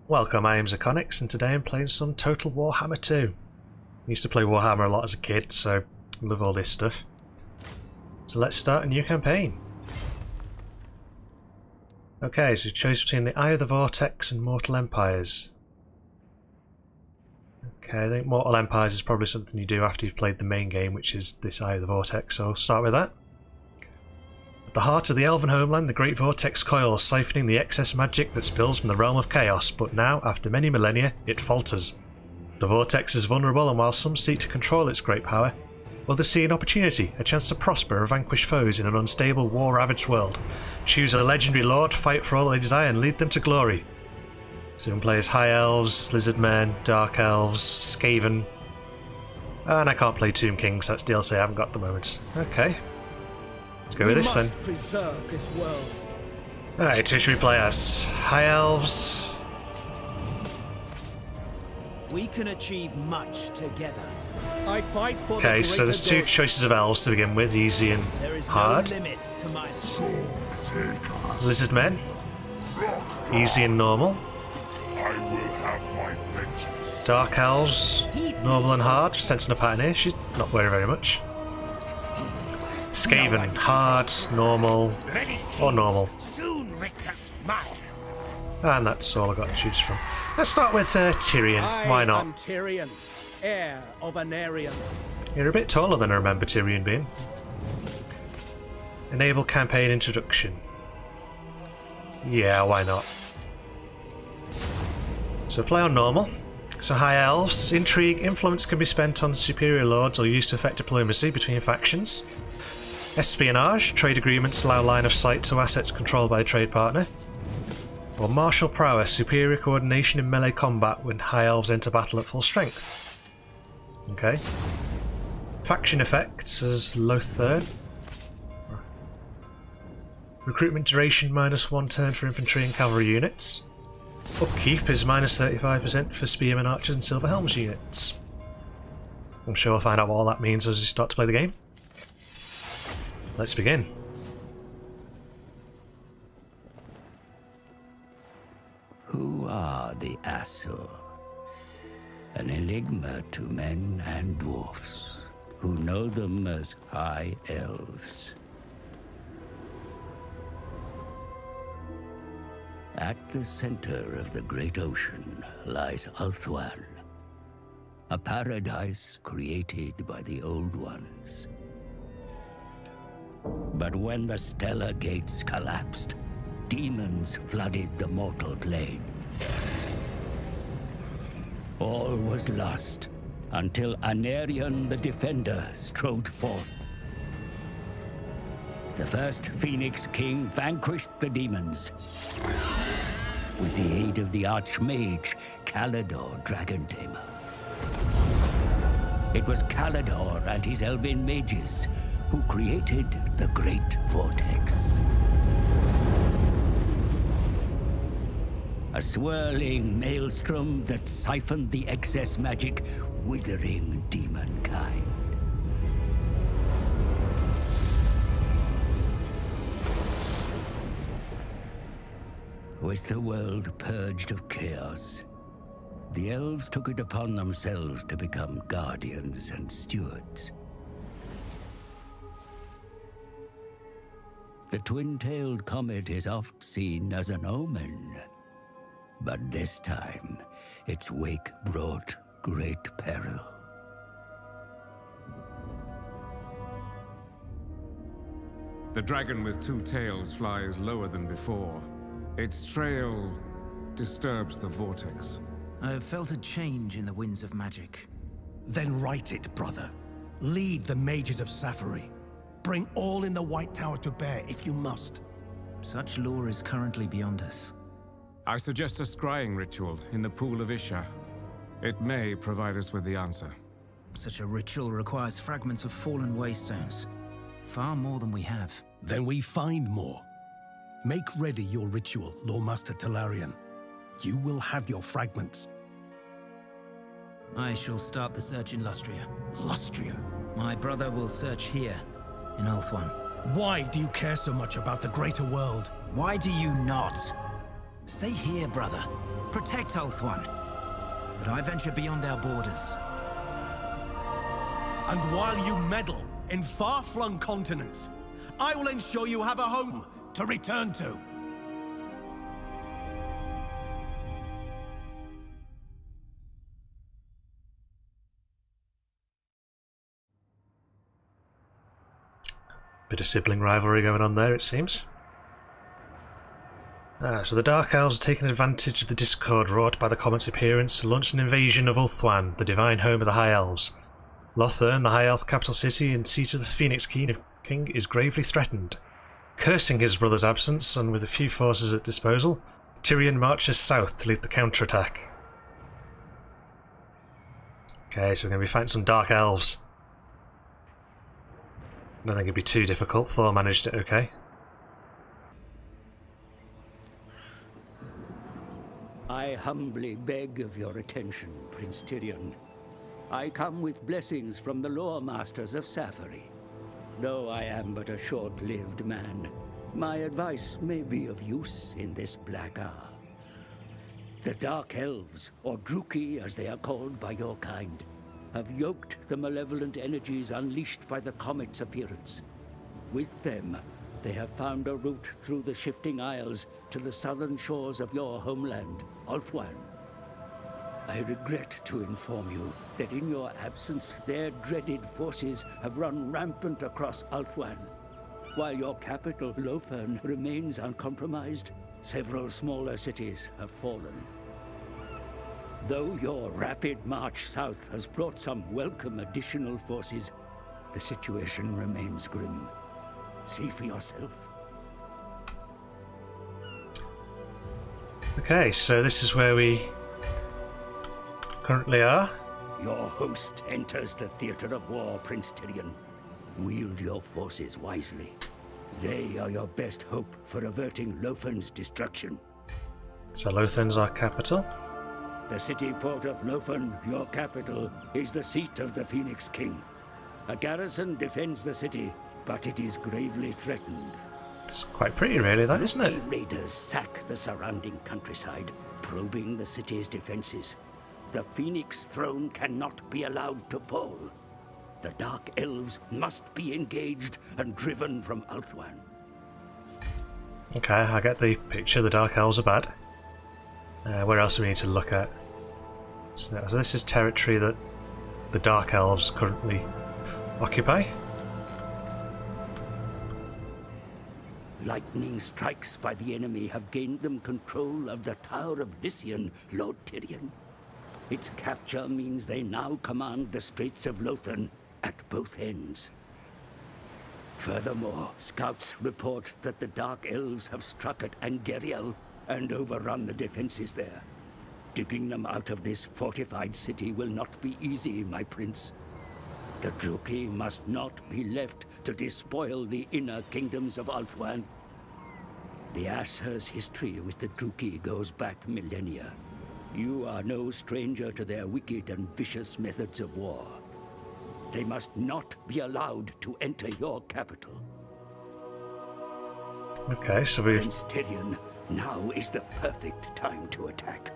Welcome, I am Zirconix, and today I'm playing some Total Warhammer 2. I used to play Warhammer a lot as a kid, so I love all this stuff. So let's start a new campaign. Okay, so choose between the Eye of the Vortex and Mortal Empires. Okay, I think Mortal Empires is probably something you do after you've played the main game, which is this Eye of the Vortex, so I'll start with that. At the heart of the Elven homeland, the Great Vortex coils, siphoning the excess magic that spills from the realm of chaos, but now, after many millennia, it falters. The Vortex is vulnerable, and while some seek to control its great power, others see an opportunity, a chance to prosper or vanquish foes in an unstable, war-ravaged world. Choose a legendary lord, fight for all they desire, and lead them to glory. So you can play as High Elves, Lizard Men, Dark Elves, Skaven. And I can't play Tomb Kings, that's DLC I haven't got at the moment. Okay. Let's go with this then. Preserve this world. Alright, who should we play as? High Elves. We can achieve much together. I fight for Okay, the so there's two choices of elves to begin with, easy and hard. No limit to my... Lizard Men. Easy and normal. I will have my vengeance. Dark Elves. Normal and hard. Sensing a pattern here, she's not wearing very much. Skaven, hard, normal, or normal. Soon Richter smile. And that's all I've got to choose from. Let's start with Tyrion, why not? I am Tyrion, heir of Anarion. You're a bit taller than I remember Tyrion being. Enable campaign introduction. Yeah, why not? So play on normal. So High Elves, intrigue, influence can be spent on superior lords or used to affect diplomacy between factions. Espionage, trade agreements allow line of sight to assets controlled by a trade partner. Or martial prowess, superior coordination in melee combat when High Elves enter battle at full strength. Okay. Faction effects as Ulthuan. Recruitment duration -1 turn for infantry and cavalry units. Upkeep is -35% for spearmen, archers and silver helms units. I'm sure we'll find out what all that means as we start to play the game. Let's begin. Who are the Asur? An enigma to men and dwarfs, who know them as High Elves. At the center of the great ocean lies Ulthuan, a paradise created by the Old Ones. But when the stellar gates collapsed, demons flooded the mortal plane. All was lost until Anarion the Defender strode forth. The first Phoenix King vanquished the demons with the aid of the Archmage, Calador Dragon Tamer. It was Calador and his elven mages who created the Great Vortex. A swirling maelstrom that siphoned the excess magic, withering demonkind. With the world purged of chaos, the elves took it upon themselves to become guardians and stewards. The twin-tailed comet is oft seen as an omen, but this time, its wake brought great peril. The dragon with two tails flies lower than before. Its trail disturbs the vortex. I have felt a change in the winds of magic. Then write it, brother. Lead the mages of Safari. Bring all in the White Tower to bear if you must. Such lore is currently beyond us. I suggest a scrying ritual in the pool of Isha. It may provide us with the answer. Such a ritual requires fragments of fallen waystones. Far more than we have. Then we find more. Make ready your ritual, Lordmaster Talarian. You will have your fragments. I shall start the search in Lustria. Lustria? My brother will search here, in Ulthuan. Why do you care so much about the greater world? Why do you not? Stay here, brother. Protect Ulthuan. But I venture beyond our borders. And while you meddle in far-flung continents, I will ensure you have a home to return to. Bit of sibling rivalry going on there, it seems. So the Dark Elves are taking advantage of the discord wrought by the Comet's appearance to launch an invasion of Ulthuan, the divine home of the High Elves. Lothern, the High Elf capital city and seat of the Phoenix King, is gravely threatened. Cursing his brother's absence, and with a few forces at disposal, Tyrion marches south to lead the counterattack. Okay, so we're going to be fighting some Dark Elves. I don't think it'd be too difficult. Thor managed it okay. I humbly beg of your attention, Prince Tyrion. I come with blessings from the lore masters of Safari. Though I am but a short-lived man, my advice may be of use in this black hour. The Dark Elves, or Druki as they are called by your kind, have yoked the malevolent energies unleashed by the comet's appearance. With them, they have found a route through the shifting isles to the southern shores of your homeland, Ulthuan. I regret to inform you that in your absence, their dreaded forces have run rampant across Ulthuan. While your capital, Lothern, remains uncompromised, several smaller cities have fallen. Though your rapid march south has brought some welcome additional forces, the situation remains grim. See for yourself. Okay, so this is where we currently are. Your host enters the theater of war, Prince Tyrion. Wield your forces wisely. They are your best hope for averting Lothern's destruction. So Lothern's our capital. The city port of Lothern, your capital, is the seat of the Phoenix King. A garrison defends the city, but it is gravely threatened. It's quite pretty, really, that, isn't it? Raiders sack the surrounding countryside, probing the city's defenses. The Phoenix throne cannot be allowed to fall. The Dark Elves must be engaged and driven from Ulthuan. Okay, I get the picture. The Dark Elves are bad. Where else do we need to look at? So this is territory that the Dark Elves currently occupy. Lightning strikes by the enemy have gained them control of the Tower of Lycian, Lord Tyrion. Its capture means they now command the Straits of Lothern at both ends. Furthermore, scouts report that the Dark Elves have struck at Angeriel and overrun the defenses there. Digging them out of this fortified city will not be easy, my prince. The Druki must not be left to despoil the inner kingdoms of Ulthuan. The Asur's history with the Druki goes back millennia. You are no stranger to their wicked and vicious methods of war. They must not be allowed to enter your capital. Okay, so we... Prince Tyrion, now is the perfect time to attack.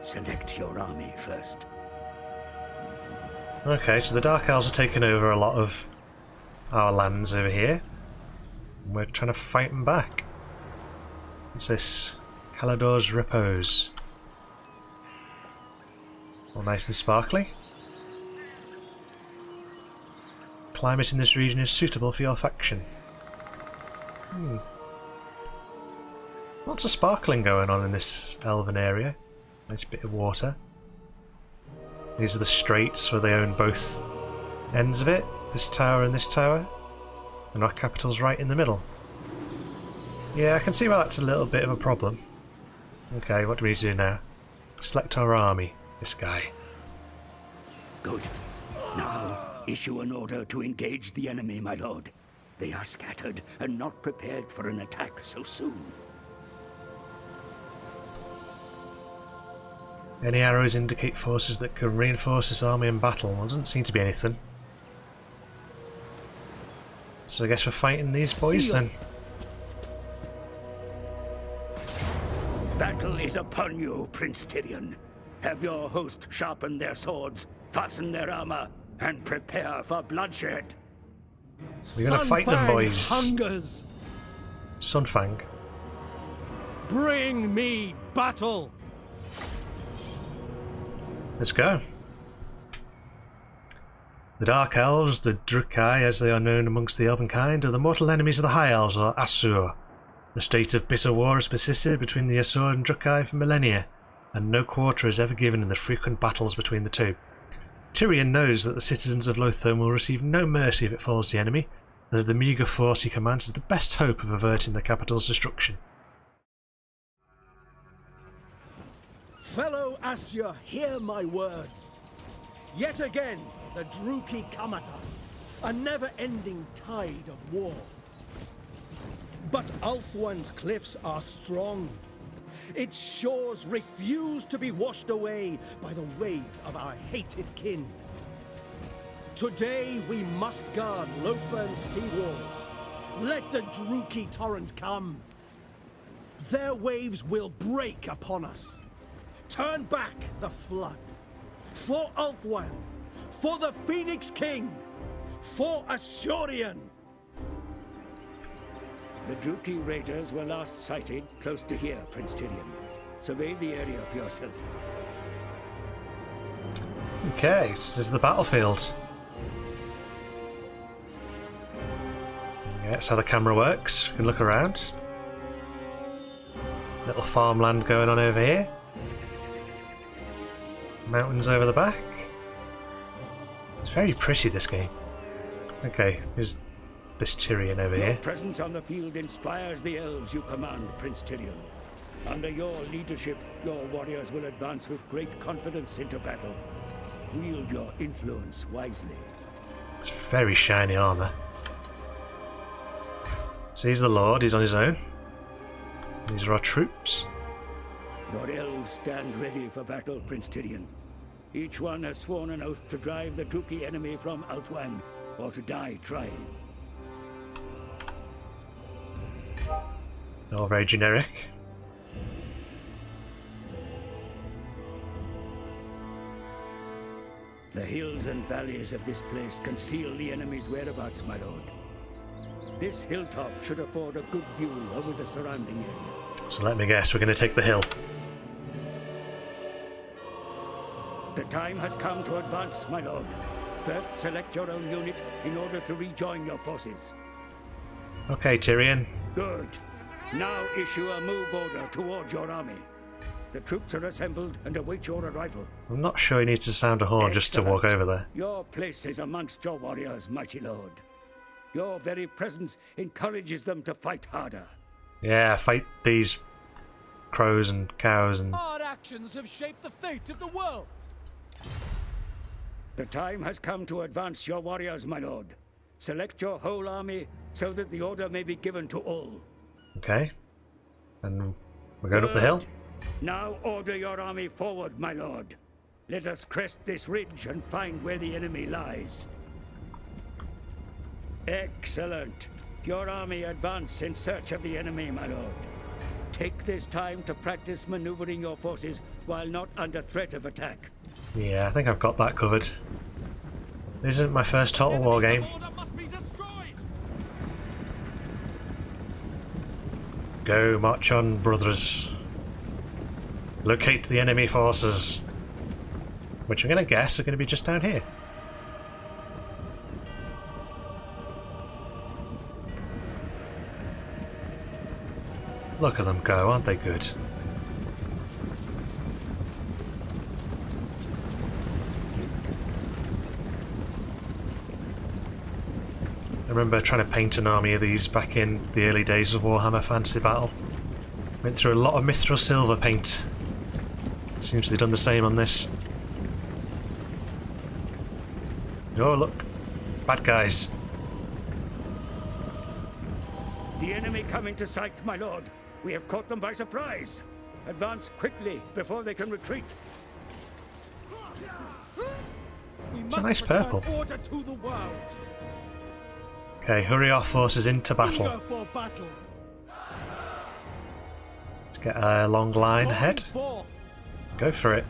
Select your army first. Okay, so the Dark Elves are taking over a lot of our lands over here. We're trying to fight them back. What's this? Calador's Repose. All nice and sparkly. Climate in this region is suitable for your faction. Lots of sparkling going on in this elven area. Nice bit of water. These are the straits where they own both ends of it. This tower and this tower. And our capital's right in the middle. Yeah, I can see why that's a little bit of a problem. Okay, what do we need to do now? Select our army. This guy. Good. Now, issue an order to engage the enemy, my lord. They are scattered and not prepared for an attack so soon. Any arrows indicate forces that can reinforce this army in battle. Well, there doesn't seem to be anything. So I guess we're fighting these boys then. That battle is upon you, Prince Tyrion. Have your host sharpen their swords, fasten their armor, and prepare for bloodshed. We're gonna fight them, boys. Hungers. Sunfang. Bring me battle. Let's go. The Dark Elves, the Drukai as they are known amongst the Elvenkind, are the mortal enemies of the High Elves, or Asur. The state of bitter war has persisted between the Asur and Drukai for millennia, and no quarter is ever given in the frequent battles between the two. Tyrion knows that the citizens of Ulthuan will receive no mercy if it falls the enemy, and that the meagre force he commands is the best hope of averting the capital's destruction. Fellow Asur, hear my words. Yet again, the Druki come at us, a never-ending tide of war. But Ulthuan's cliffs are strong. Its shores refuse to be washed away by the waves of our hated kin. Today we must guard Lofern's sea walls. Let the Druki torrent come. Their waves will break upon us. Turn back the flood. For Ulthuan, for the Phoenix King, for Asurion. The Druki raiders were last sighted close to here, Prince Tyrion. Survey the area for yourself. Okay, this is the battlefield. Yeah, that's how the camera works. You can look around. Little farmland going on over here. Mountains over the back. It's very pretty, this game. Okay, here's this Tyrion over Your here. presence on the field inspires the elves you command, Prince Tyrion. Under your leadership, your warriors will advance with great confidence into battle. Wield your influence wisely. It's very shiny armour. So he's the Lord, he's on his own. These are our troops. Your elves stand ready for battle, Prince Tyrion. Each one has sworn an oath to drive the Druki enemy from Ulthuan, or to die trying. All very generic. The hills and valleys of this place conceal the enemy's whereabouts, my lord. This hilltop should afford a good view over the surrounding area. So let me guess, we're going to take the hill. The time has come to advance, my lord. First, select your own unit in order to rejoin your forces. Okay, Tyrion. Good. Now issue a move order towards your army. The troops are assembled and await your arrival. I'm not sure he needs to sound a horn just to walk over there. Your place is amongst your warriors, mighty lord. Your very presence encourages them to fight harder. Yeah, fight these crows and cows and... Our actions have shaped the fate of the world. The time has come to advance your warriors, my lord. Select your whole army so that the order may be given to all. Okay. And we're going up the hill? Now order your army forward, my lord. Let us crest this ridge and find where the enemy lies. Excellent. Your army advance in search of the enemy, my lord. Take this time to practice maneuvering your forces while not under threat of attack. Yeah, I think I've got that covered. This isn't my first Total War game. Order must be destroyed. Go, march on, brothers. Locate the enemy forces. Which I'm going to guess are going to be just down here. Look at them go, aren't they good? I remember trying to paint an army of these back in the early days of Warhammer Fantasy Battle. Went through a lot of Mithril Silver paint. Seems they've done the same on this. Oh look, bad guys. The enemy come into sight, my lord. We have caught them by surprise. Advance quickly before they can retreat. We It's a must nice return purple. order to the world. Okay, hurry our forces into battle. Eager for battle. Let's Get a long line ahead. Forth. Go for it.